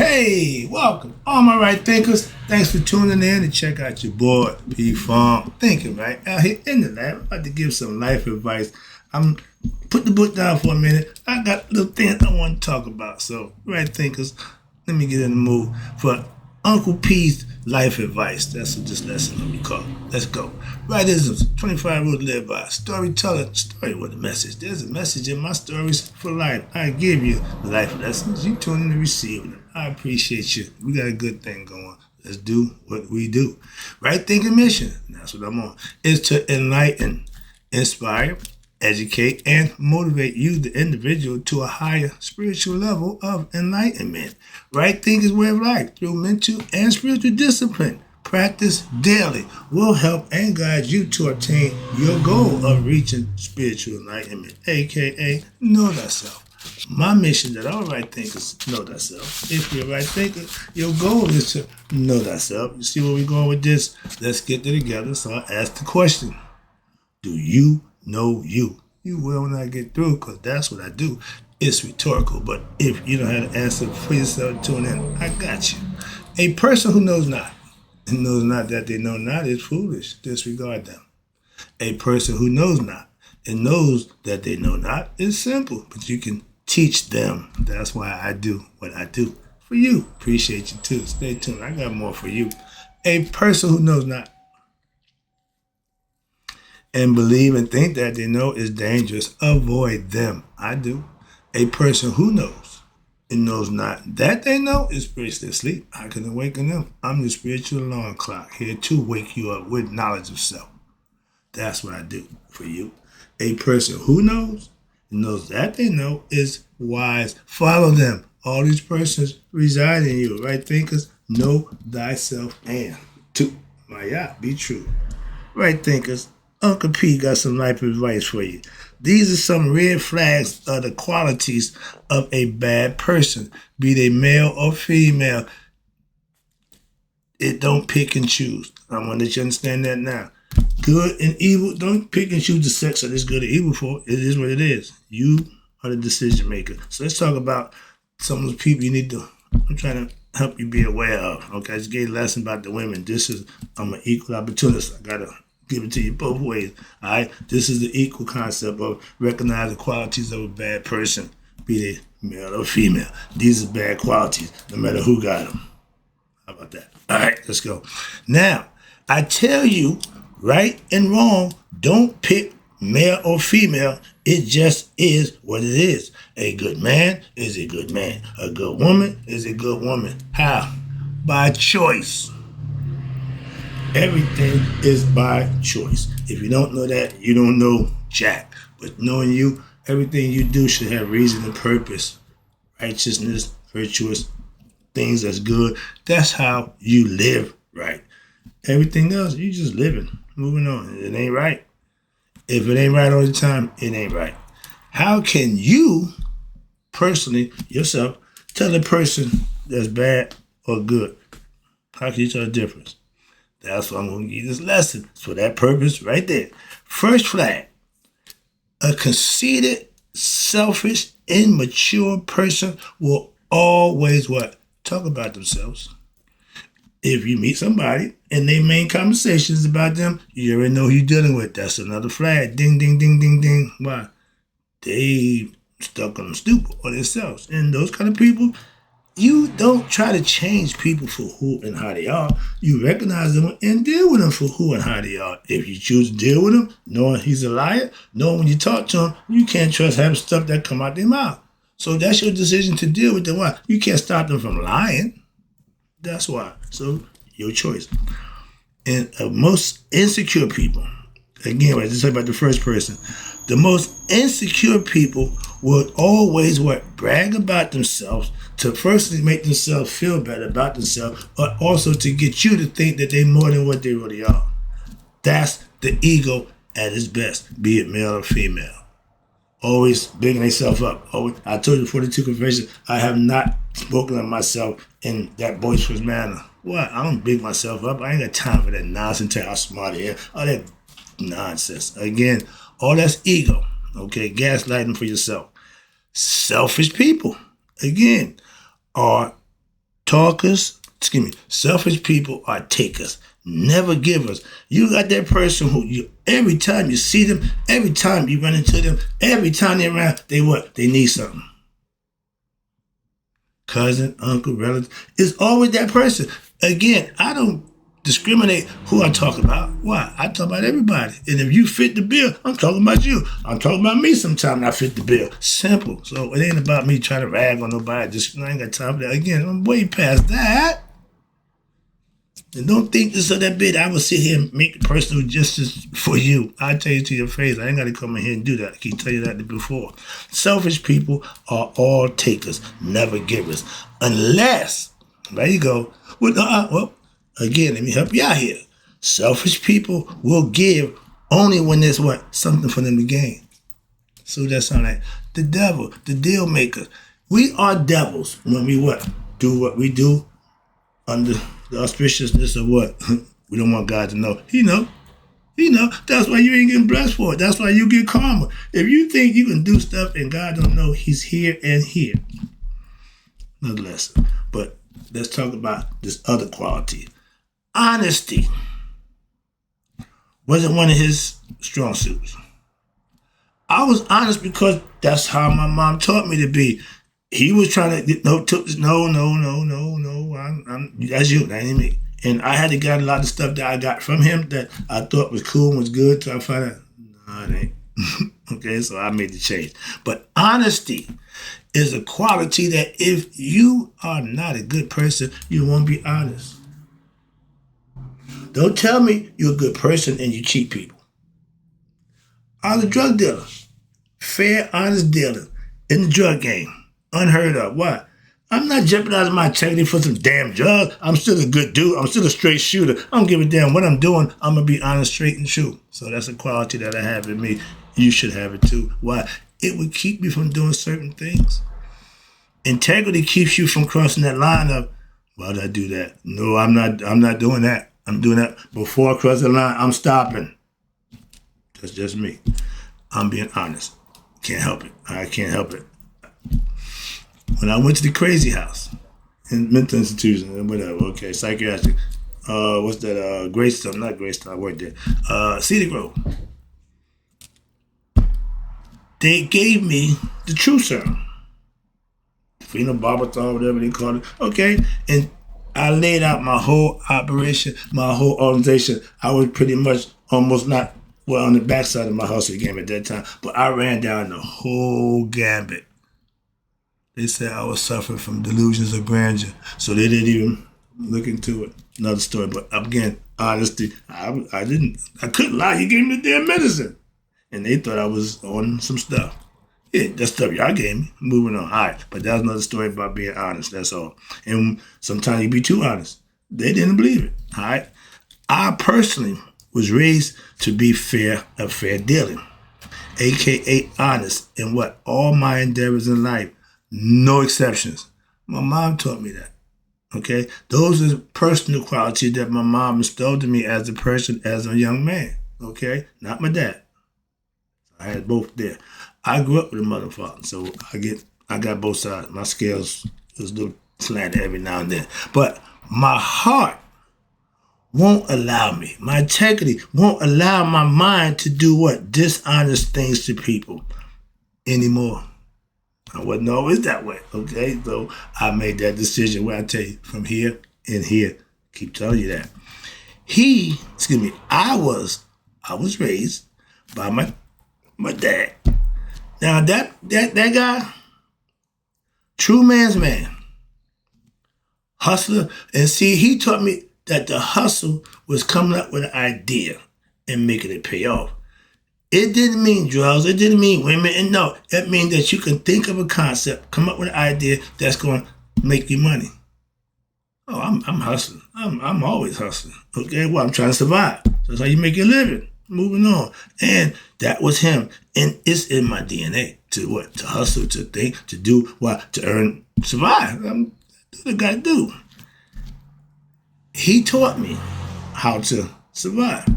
Hey, welcome, all my right thinkers. Thanks for tuning in to check out your boy P Farm Thinking Right out here in the lab. I'm about to give some life advice. I'm put the book down for a minute. I got little things I want to talk about. So, right thinkers, let me get in the mood for Uncle P's life advice. That's what this lesson will be called. Let's go. Rightisms, 25 rules to live by. Storyteller, story with a message. There's a message in my stories for life. I give you life lessons. You tune in to receive them. I appreciate you. We got a good thing going. Let's do what we do. Right thinking mission, that's what I'm on, is to enlighten, inspire, educate, and motivate you, the individual, to a higher spiritual level of enlightenment. Right thinking way of life through mental and spiritual discipline. Practice daily will help and guide you to attain your goal of reaching spiritual enlightenment, aka know thyself. My mission that all right thinkers know thyself. If you're a right thinker, your goal is to know thyself. You see where we're going with this? Let's get together. So I ask the question, do you know you? You will when I get through, because that's what I do. It's rhetorical, but if you don't have the answer for yourself, tune in. I got you. A person who knows not, and knows not that they know not, is foolish. Disregard them. A person who knows not and knows that they know not is simple, but you can teach them. That's why I do what I do for you. Appreciate you too. Stay tuned. I got more for you. A person who knows not and believe and think that they know is dangerous. Avoid them. I do. A person who knows and knows not that they know is spiritually asleep. I can awaken them. I'm the spiritual alarm clock here to wake you up with knowledge of self. That's what I do for you. A person who knows and knows that they know is wise. Follow them. All these persons reside in you. Right thinkers, know thyself and to Maya, be true. Right thinkers, Uncle P got some life advice for you. These are some red flags of the qualities of a bad person, be they male or female. It don't pick and choose. I want to let you understand that now. Good and evil, don't pick and choose the sex that is good or evil for. It is what it is. You are the decision maker. So let's talk about some of the people you need to, I'm trying to help you be aware of. Okay, I just gave a lesson about the women. I'm an equal opportunist. I got to give it to you both ways. All right, this is the equal concept of recognizing qualities of a bad person, be they male or female. These are bad qualities, no matter who got them. How about that? All right, let's go. Now, I tell you, right and wrong, don't pick male or female. It just is what it is. A good man is a good man. A good woman is a good woman. How? By choice. Everything is by choice. If you don't know that, you don't know jack. But knowing you, everything you do should have reason and purpose. Righteousness, virtuous, things that's good. That's how you live right. Everything else, you just living, moving on. It ain't right. If it ain't right all the time, it ain't right. How can you, personally, yourself, tell a person that's bad or good? How can you tell the difference? That's why I'm going to give you this lesson. For that purpose right there. First flag. A conceited, selfish, immature person will always what? Talk about themselves. If you meet somebody and their main conversation is about them, you already know who you're dealing with. That's another flag. Ding, ding, ding, ding, ding. Why? They stuck on them stupid or themselves. And those kind of people, you don't try to change people for who and how they are. You recognize them and deal with them for who and how they are. If you choose to deal with him, knowing he's a liar, knowing when you talk to him, you can't trust having stuff that come out their mouth. So that's your decision to deal with them. Why? You can't stop them from lying. That's why. So your choice. And most insecure people, again, I just said about the first person, the most insecure people will always brag about themselves to firstly make themselves feel better about themselves, but also to get you to think that they're more than what they really are. That's the ego at its best, be it male or female. Always bigging themselves up. I told you 42 confessions, I have not spoken of myself in that boisterous manner. What? I don't big myself up. I ain't got time for that nonsense, how smart I am. All that nonsense. Again, all that's ego. Okay, gaslighting for yourself. Selfish people, again, are Selfish people are takers, never givers. You got that person who every time you see them, every time you run into them, every time they're around, they need something. Cousin, uncle, relative. It's always that person. Again, I don't discriminate who I talk about. Why? I talk about everybody. And if you fit the bill, I'm talking about you. I'm talking about me sometimes I fit the bill. Simple. So it ain't about me trying to rag on nobody. I ain't got time for that. Again, I'm way past that. And don't think this or that bit. I will sit here and make personal justice for you. I tell you to your face. I ain't got to come in here and do that. I keep telling you that before. Selfish people are all takers, never givers. Unless, there you go. Well, again, let me help you out here. Selfish people will give only when there's something for them to gain. So that sounds like the devil, the deal maker. We are devils when we do what we do under the auspiciousness of what? We don't want God to know. He know. That's why you ain't getting blessed for it. That's why you get karma. If you think you can do stuff and God don't know, he's here and here. Another lesson. But let's talk about this other quality. Honesty wasn't one of his strong suits. I was honest because that's how my mom taught me to be. He was trying to no, that's you, that ain't me. And I had to get a lot of stuff that I got from him that I thought was cool and was good. So I found out, no, it ain't. Okay, so I made the change. But honesty is a quality that if you are not a good person, you won't be honest. Don't tell me you're a good person and you cheat people. I was a drug dealer. Fair, honest dealer in the drug game. Unheard of. Why? I'm not jeopardizing my integrity for some damn drug. I'm still a good dude. I'm still a straight shooter. I don't give a damn what I'm doing. I'm going to be honest, straight, and true. So that's a quality that I have in me. You should have it too. Why? It would keep you from doing certain things. Integrity keeps you from crossing that line of, why did I do that? No, I'm not doing that. I'm doing that. Before I cross the line, I'm stopping. That's just me. I'm being honest. Can't help it. I can't help it. When I went to the crazy house in mental institution and whatever, okay, psychiatric, what's that? Greystone, not Greystone, I worked there. Cedar Grove. They gave me the true serum. Phenobarbital, whatever they call it. Okay, and I laid out my whole operation, my whole organization. I was pretty much almost not, on the backside of my hustle game at that time, but I ran down the whole gambit. They said I was suffering from delusions of grandeur, so they didn't even look into it. Another story, but again, honesty. I couldn't lie. You gave me the damn medicine, and they thought I was on some stuff. Yeah, that stuff y'all gave me. Moving on. All right, but that's another story about being honest. That's all. And sometimes you be too honest. They didn't believe it. All right. I personally was raised to be fair dealing, aka honest in all my endeavors in life. No exceptions. My mom taught me that. Okay? Those are personal qualities that my mom instilled in me as a person, as a young man. Okay? Not my dad. I had both there. I grew up with a mother and father, so I got both sides. My scales was a little slanted every now and then. But my heart won't allow me. My integrity won't allow my mind to do dishonest things to people anymore. I wasn't always that way, okay? So I made that decision where I tell you from here and here. Keep telling you that. I was raised by my dad. Now that guy, true man's man, hustler, and see, he taught me that the hustle was coming up with an idea and making it pay off. It didn't mean drugs. It didn't mean women. And no, it means that you can think of a concept, come up with an idea that's going to make you money. Oh, I'm hustling. I'm always hustling. Okay, well, I'm trying to survive. That's how you make your living. Moving on. And that was him. And it's in my DNA to hustle, to think, to do to earn, survive. That's what I got to do. He taught me how to survive.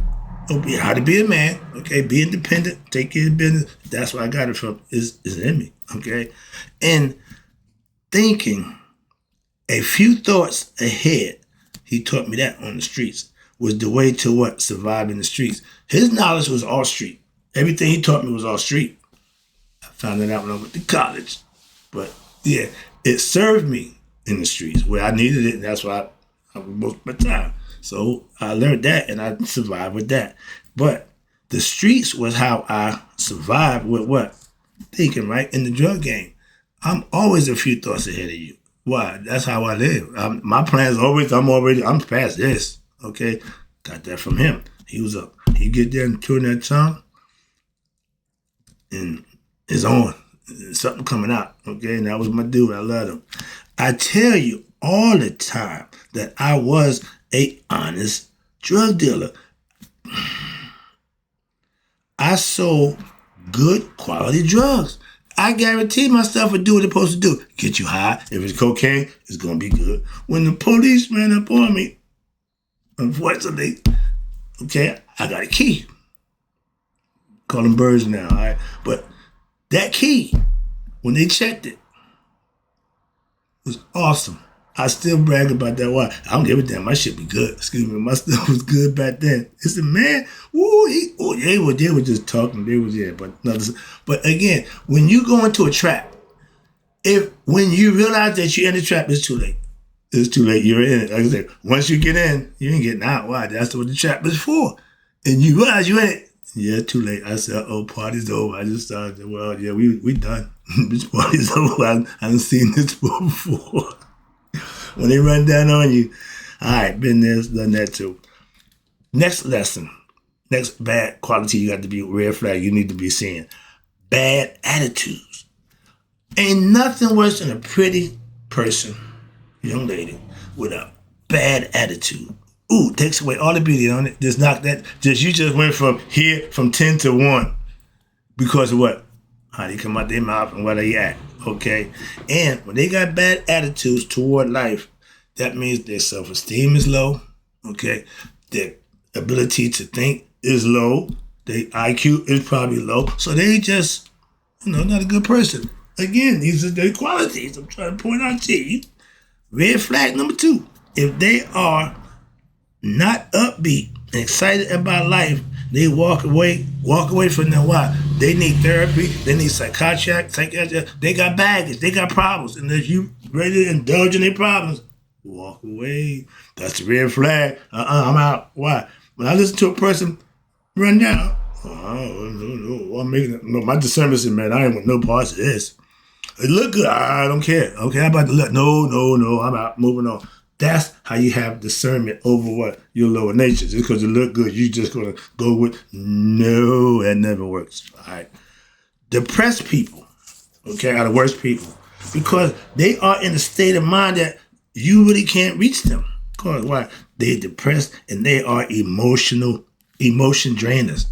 How to be a man, okay? Be independent, take care of business. That's where I got it from. Is in me, okay? And thinking A few thoughts ahead, he taught me that on the streets, was the way to what? Survive in the streets. His knowledge was all street. Everything he taught me was all street. I found that out when I went to college. But yeah, it served me in the streets where I needed it, and that's why I was most of my time. So I learned that, and I survived with that. But the streets was how I survived with what? Thinking, right? In the drug game. I'm always a few thoughts ahead of you. Why? That's how I live. My plan is always, I'm past this. Okay? Got that from him. He was up. He get there and turn that tongue, and it's on. Something coming out. Okay? And that was my dude. I loved him. I tell you all the time that I was a honest drug dealer. I sold good quality drugs. I guarantee myself would do what it's supposed to do. Get you high. If it's cocaine, it's going to be good. When the police ran up on me, unfortunately, okay, I got a key. Call them birds now, all right? But that key, when they checked it, was awesome. I still brag about that. Why? I don't give a damn. My shit be good. Excuse me. My stuff was good back then. It's a man. They were just talking. But again, when you go into a trap, when you realize that you're in the trap, it's too late. It's too late. You're in it. Like I said, once you get in, you ain't getting out. Why? That's what the trap is for. And you realize you're in it. Yeah, too late. I said, party's over. I just started, we done. This party's over. I haven't seen this before. When they run down on you, all right, been there, done that too. Next lesson, next bad quality you got to be red flag, you need to be seeing. Bad attitudes. Ain't nothing worse than a pretty person, young lady, with a bad attitude. Ooh, takes away all the beauty on it. Just knock that, you just went from 10 to 1. Because of what? How they come out their mouth and where they at. Okay? And when they got bad attitudes toward life, that means their self-esteem is low. Okay? Their ability to think is low. Their IQ is probably low. So they just, not a good person. Again, these are their qualities I'm trying to point out to you. Red flag number 2. If they are not upbeat and excited about life, they walk away from them. Why? They need therapy. They need psychiatrist. They got baggage. They got problems. And if you ready to indulge in their problems, walk away. That's a red flag. I'm out. Why? When I listen to a person run down, my discernment says, man, I ain't want no parts of this. It look good. I don't care. Okay, how about the look? No, I'm out. Moving on. That's how you have discernment over what your lower natures. Just because it look good, you just gonna go with no, that never works. All right. Depressed people, okay, are the worst people because they are in a state of mind that you really can't reach them. Because why? They're depressed and they are emotion drainers.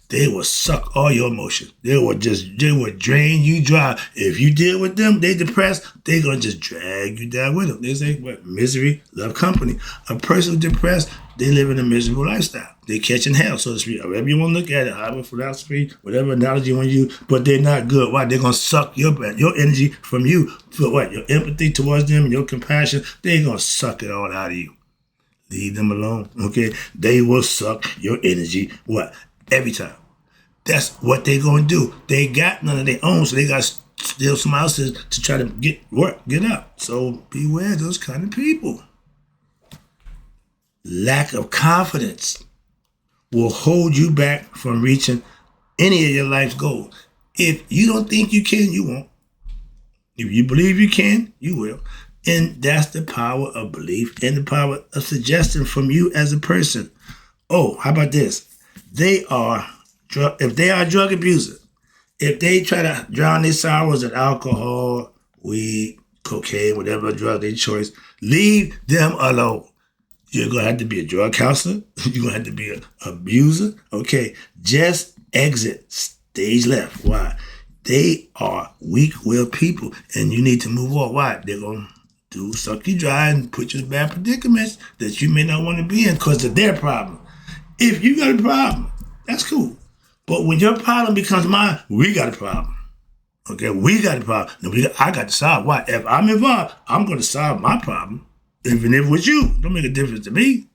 They will suck all your emotions. They will drain you dry. If you deal with them, they depressed, they're going to just drag you down with them. They say, misery, love company. A person depressed, they live in a miserable lifestyle. They catching hell, so to speak. However you want to look at it, however philosophy, whatever analogy you want to use, but they're not good. Why? They're going to suck your energy from you. For what? Your empathy towards them, your compassion, they're going to suck it all out of you. Leave them alone, okay? They will suck your energy, what? Every time. That's what they're going to do. They got none of their own, so they got to steal somebody else's to try to get up. So beware those kind of people. Lack of confidence will hold you back from reaching any of your life's goals. If you don't think you can, you won't. If you believe you can, you will. And that's the power of belief and the power of suggestion from you as a person. Oh, how about this? If they are drug abusers, if they try to drown their sorrows in alcohol, weed, cocaine, whatever drug they choose, leave them alone. You're going to have to be a drug counselor. You're going to have to be an abuser. Okay, just exit stage left. Why? They are weak-willed people, and you need to move on. Why? They're going to suck you dry and put you in bad predicaments that you may not want to be in because of their problem. If you got a problem, that's cool. But when your problem becomes mine, we got a problem. Okay, we got the problem. Now I got to solve. Why? If I'm involved, I'm going to solve my problem, even if with you. Don't make a difference to me.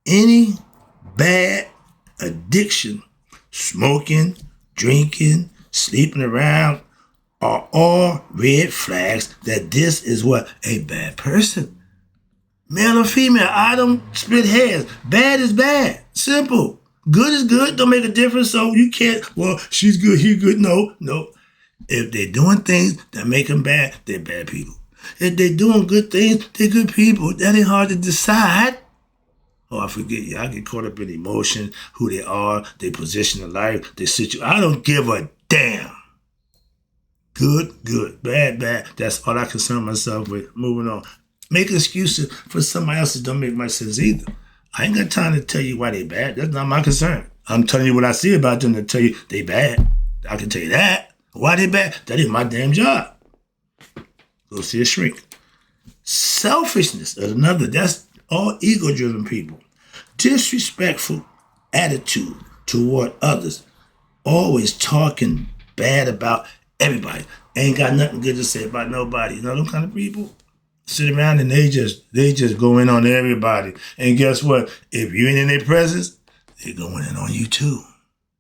Any bad addiction, smoking, drinking, sleeping around, are all red flags that this is what? A bad person. Male or female, I don't split hairs. Bad is bad. Simple. Good is good. Don't make a difference. So you can't, well, she's good, he's good. No. If they're doing things that make them bad, they're bad people. If they're doing good things, they're good people. That ain't hard to decide. Oh, I forget you. I get caught up in emotion, who they are, their position in life, their situation. I don't give a damn. Good. Bad. That's all I concern myself with. Moving on. Make excuses for somebody else that don't make much sense either. I ain't got time to tell you why they bad. That's not my concern. I'm telling you what I see about them to tell you they bad. I can tell you that. Why they bad? That is my damn job. Go see a shrink. Selfishness is another. That's all ego-driven people. Disrespectful attitude toward others. Always talking bad about everybody. Ain't got nothing good to say about nobody. You know them kind of people? Sit around and they just go in on everybody. And guess what? If you ain't in their presence, they going in on you too.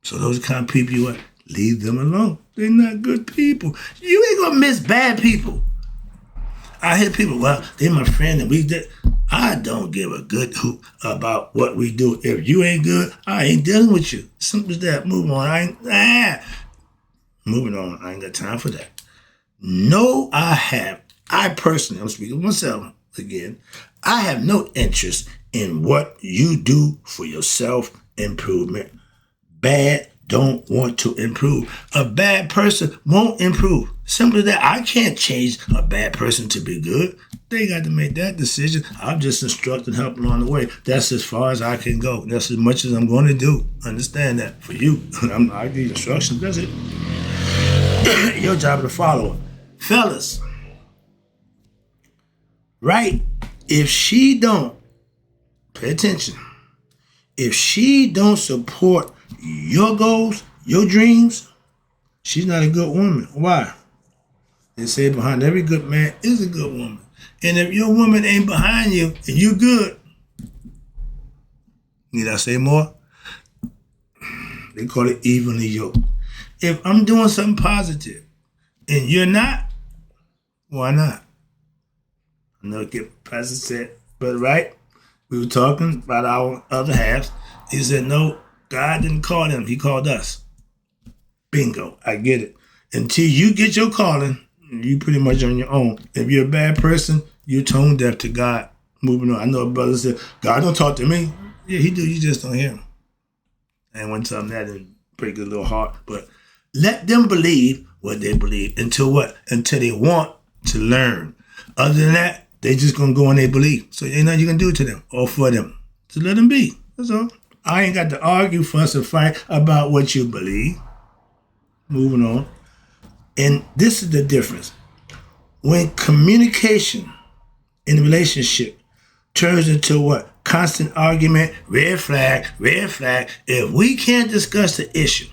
So those kind of people, you want, leave them alone. They're not good people. You ain't gonna miss bad people. I hear people, well, they my friend and we did. I don't give a good hoot about what we do. If you ain't good, I ain't dealing with you. Simple as that. Move on. Moving on. I ain't got time for that. No, I personally, I'm speaking for myself again, I have no interest in what you do for your self-improvement. Bad don't want to improve. A bad person won't improve. Simply that. I can't change a bad person to be good. They got to make that decision. I'm just instructing, helping along the way. That's as far as I can go. That's as much as I'm going to do. Understand that for you. I give you instructions. That's it. Your job is to follow it. Fellas, right? If she don't, pay attention. If she don't support your goals, your dreams, she's not a good woman. Why? They say behind every good man is a good woman. And if your woman ain't behind you and you good, need I say more? They call it evenly yoked. If I'm doing something positive and you're not, why not? I know what Pastor said, but right, we were talking about our other halves. He said, no, God didn't call them. He called us. Bingo. I get it. Until you get your calling, you pretty much on your own. If you're a bad person, you're tone deaf to God. Moving on. I know a brother said, God don't talk to me. Yeah, he do. You just don't hear him. And one time that didn't break a little heart. But let them believe what they believe. Until what? Until they want to learn. Other than that, they just going to go on their belief. So ain't nothing you can do to them or for them. So let them be. That's all. I ain't got to argue, fuss, or fight about what you believe. Moving on. And this is the difference. When communication in a relationship turns into what? Constant argument, red flag. If we can't discuss the issue,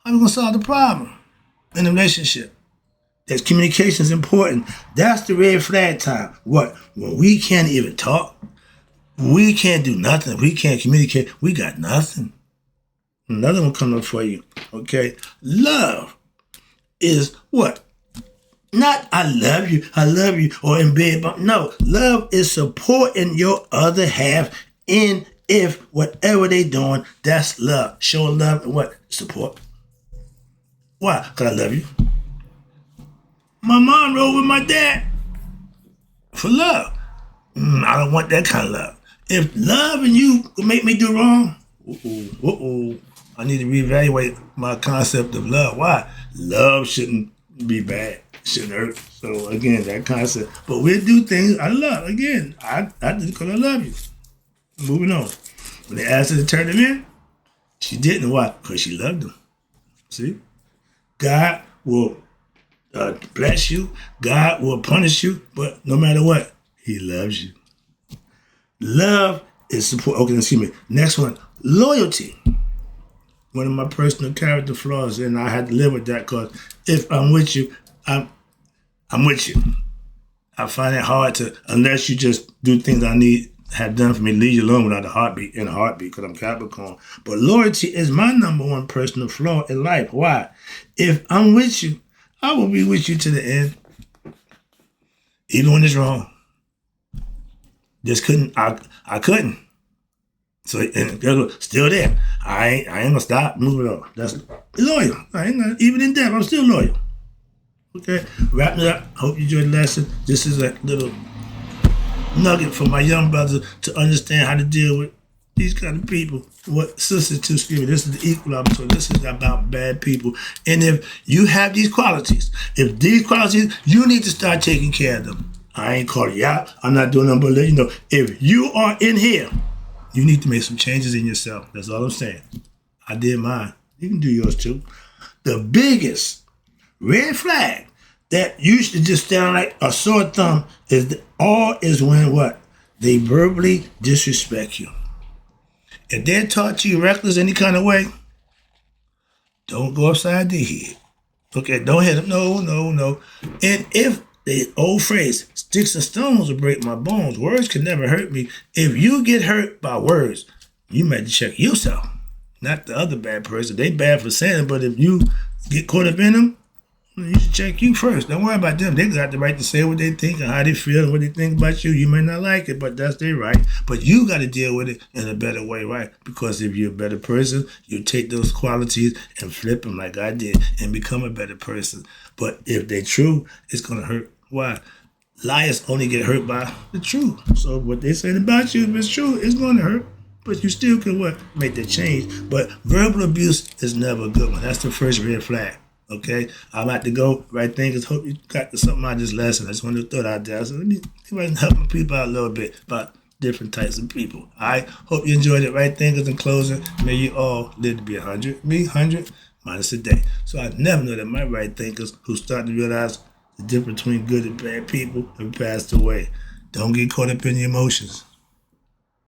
how are we going to solve the problem in the relationship? That communication is important. That's the red flag time. What? When we can't even talk, we can't do nothing. We can't communicate. We got nothing. Another one coming up for you. Okay? Love is what? Not I love you, or in bed. But no, love is supporting your other half in if whatever they doing, that's love. Show love and what? Support. Why? Because I love you. My mom rode with my dad for love. I don't want that kind of love. If love and you will make me do wrong, I need to reevaluate my concept of love. Why? Love shouldn't be bad. Shouldn't hurt. So again, that concept. But we'll do things I love. Again, I did it because I love you. Moving on. When they asked her to turn him in, she didn't. Why? Because she loved him. See? God will bless you. God will punish you. But no matter what, he loves you. Love is support. Okay, excuse me. Next one. Loyalty. one of my personal character flaws, and I had to live with that because if I'm with you, I'm with you. I find it hard to, unless you just do things I need have done for me, leave you alone without a heartbeat, because I'm Capricorn. But loyalty is my number one personal flaw in life. Why? If I'm with you, I will be with you to the end. Even when it's wrong. Just couldn't, I couldn't. So, and still there. I ain't gonna stop moving on. That's loyal. I ain't gonna, even in death, I'm still loyal. Okay, wrapping it up. Hope you enjoyed the lesson. This is a little nugget for my young brothers to understand how to deal with these kind of people. What sisters to spirit. This is the equal opportunity. This is about bad people. And if you have these qualities, you need to start taking care of them. I ain't calling you out. I'm not doing nothing but letting you know. If you are in here, you need to make some changes in yourself. That's all I'm saying. I did mine. You can do yours too. The biggest red flag that used to just sound like a sore thumb is when what? They verbally disrespect you. If they're taught you reckless any kind of way, don't go upside their head. Okay, don't hit them. No. And if the old phrase, sticks and stones will break my bones, words can never hurt me. If you get hurt by words, you might check yourself, not the other bad person. They bad for saying it, but if you get caught up in them, you should check you first. Don't worry about them. They got the right to say what they think and how they feel and what they think about you. You may not like it, but that's their right. But you got to deal with it in a better way, right? Because if you're a better person, you take those qualities and flip them like I did and become a better person. But if they're true, it's going to hurt. Why? Liars only get hurt by the truth. So what they saying about you, if it's true, it's going to hurt. But you still can make the change. But verbal abuse is never a good one. That's the first red flag. Okay, I like to go. Right thinkers, hope you got something out of this lesson. I just wanted to throw it out there. So let me help my people out a little bit about different types of people. I hope you enjoyed it. Right thinkers, in closing, may you all live to be 100. Me, 100 minus a day. So I never know that my right thinkers who start to realize the difference between good and bad people have passed away. Don't get caught up in the emotions.